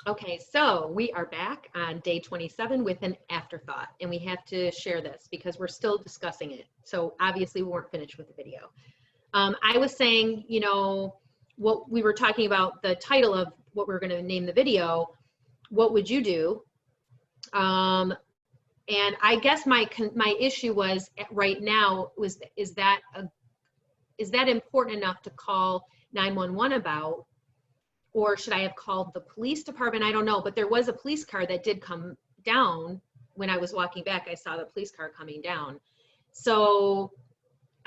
Okay, so we are back on day 27 with an afterthought, and we have to share this because we're still discussing it. So obviously we weren't finished with the video. I was saying, what we were talking about, the title of what we're going to name the video, what would you do? And I guess my issue was right now is that important enough to call 911 about? Or should I have called the police department? I don't know, but there was a police car that did come down when I was walking back. I saw the police car coming down. So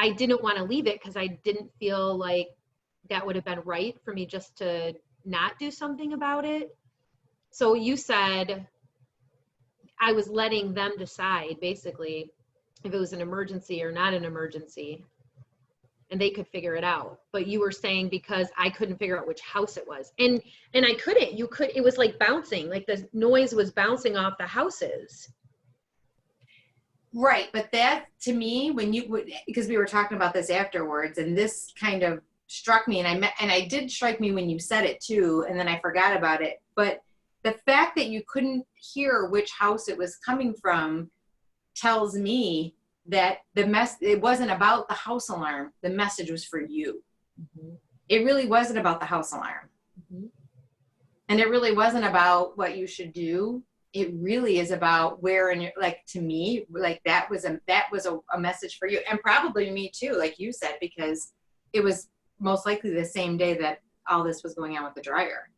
I didn't want to leave it because I didn't feel like that would have been right for me just to not do something about it. So you said I was letting them decide basically if it was an emergency or not an emergency, and they could figure it out. But you were saying because I couldn't figure out which house it was. And I couldn't. It was like bouncing, like the noise was bouncing off the houses. Right, but that to me, because we were talking about this afterwards, and this kind of struck me, and I did strike me when you said it too, and then I forgot about it. But the fact that you couldn't hear which house it was coming from tells me that it wasn't about the house alarm. The message was for you. Mm-hmm. It really wasn't about the house alarm. Mm-hmm. And it really wasn't about what you should do. It really is about where in your, like, to me, like that was a message for you, and probably me too, like you said, because it was most likely the same day that all this was going on with the dryer.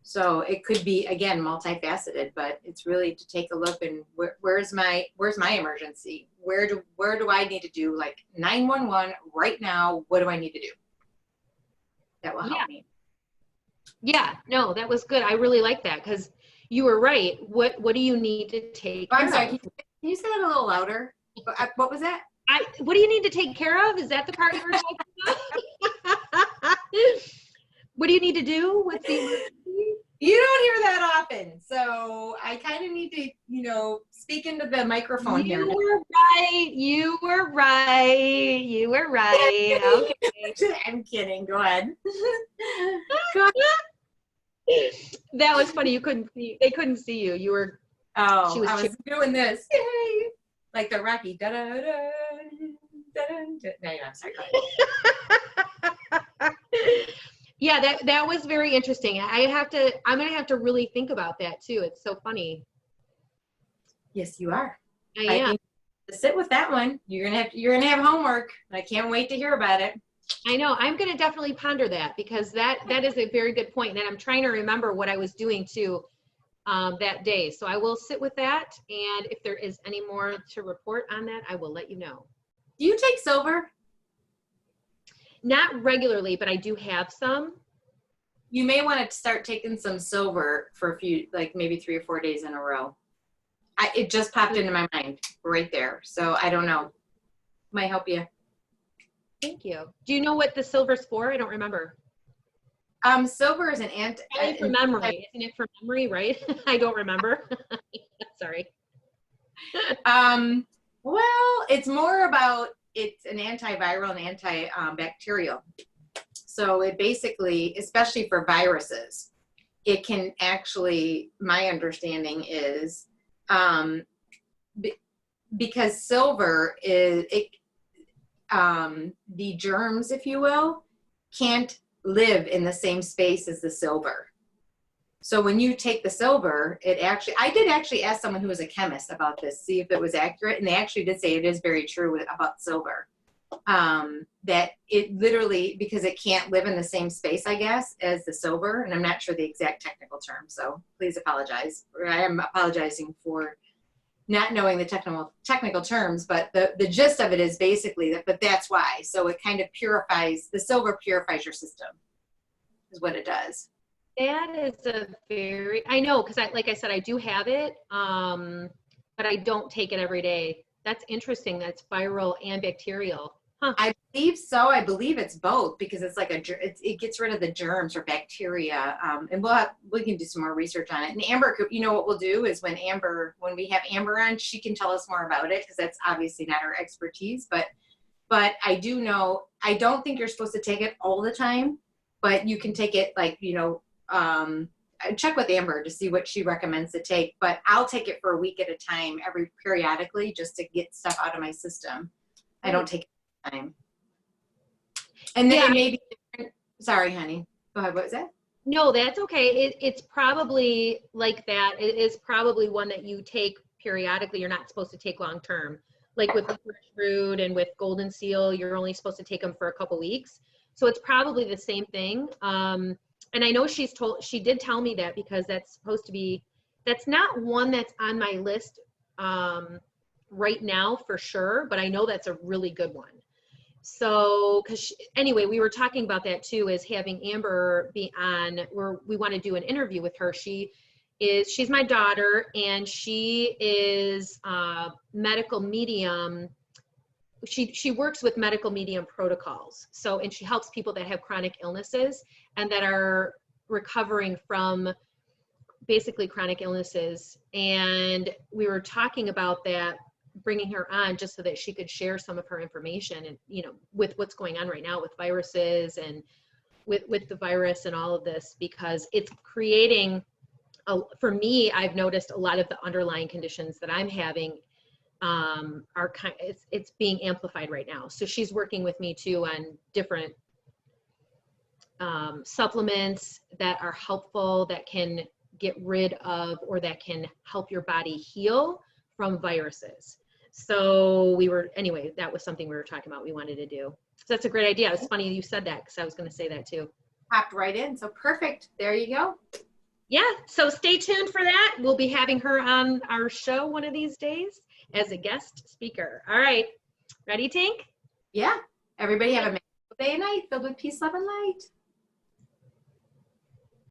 So it could be, again, multifaceted, but it's really to take a look and where's my emergency? Where do I need to do, like, 911 right now? What do I need to do? That will help me. Yeah, no, that was good. I really like that because you were right. What do you need to take care I'm sorry, of? can you say that a little louder? What was that? What do you need to take care of? Is that the part you were talking about? What do you need to do? What's the emergency? You don't hear that often, so I kind of need to, speak into the microphone here. You were right. Okay. I'm kidding. Go ahead. That was funny. They couldn't see you. You were. Oh, I was doing this. Yay! Like the Rocky. Da da da da da. No, I'm sorry. Yeah, that was very interesting. I'm gonna have to really think about that too. It's so funny. Yes, you are. I am. Sit with that one. You're gonna have homework. I can't wait to hear about it. I know. I'm gonna definitely ponder that because that is a very good point. And I'm trying to remember what I was doing too that day. So I will sit with that. And if there is any more to report on that, I will let you know. Do you take silver? Not regularly, but I do have some. You may want to start taking some silver for a few, like maybe 3 or 4 days in a row. It just popped into my mind right there. So I don't know. Might help you. Thank you. Do you know what the silver's for? I don't remember. Silver is an for memory. Isn't it for memory, right? I don't remember. Sorry. Well, it's more about, it's an antiviral and antibacterial. So it basically, especially for viruses, it can actually, my understanding is, because silver is, the germs, if you will, can't live in the same space as the silver. So when you take the silver, I did actually ask someone who was a chemist about this, see if it was accurate. And they actually did say it is very true about silver. That it literally, because it can't live in the same space, I guess, as the silver. And I'm not sure the exact technical term. So please apologize. I am apologizing for not knowing the technical terms, but the gist of it is basically that, but that's why. So it kind of purifies, the silver purifies your system is what it does. That is I know, because like I said, I do have it, but I don't take it every day. That's interesting. That's viral and bacterial. Huh. I believe so. I believe it's both because it's like it gets rid of the germs or bacteria. And we can do some more research on it. And Amber, what we'll do is when we have Amber on, she can tell us more about it because that's obviously not her expertise. But I do know, I don't think you're supposed to take it all the time, but you can take it like, check with Amber to see what she recommends to take, but I'll take it for a week at a time, periodically, just to get stuff out of my system. I don't take it time. And then it may be different. Sorry, honey. Go ahead. What was that? No, that's okay. It's probably like that. It is probably one that you take periodically. You're not supposed to take long term. Like with licorice root and with golden seal, you're only supposed to take them for a couple weeks. So it's probably the same thing. And I know she did tell me that, because that's supposed to be, that's not one that's on my list right now for sure, but I know that's a really good one. So, anyway, we were talking about that too, is having Amber be on, where we want to do an interview with her. She's my daughter, and she is a medical medium. She works with medical medium protocols. So, and she helps people that have chronic illnesses and that are recovering from basically chronic illnesses. And we were talking about that, bringing her on just so that she could share some of her information, and, you know, with what's going on right now with viruses and with the virus and all of this, because it's creating, for me, I've noticed a lot of the underlying conditions that I'm having are it's being amplified right now. So she's working with me too on different supplements that are helpful, that can get rid of, or that can help your body heal from viruses. So anyway, that was something we were talking about we wanted to do. So that's a great idea. It's funny you said that, because I was going to say that too. Popped right in. So perfect. There you go. Yeah. So stay tuned for that. We'll be having her on our show one of these days as a guest speaker. All right. Ready, Tink? Yeah. Everybody have a magical day and night filled with peace, love, and light.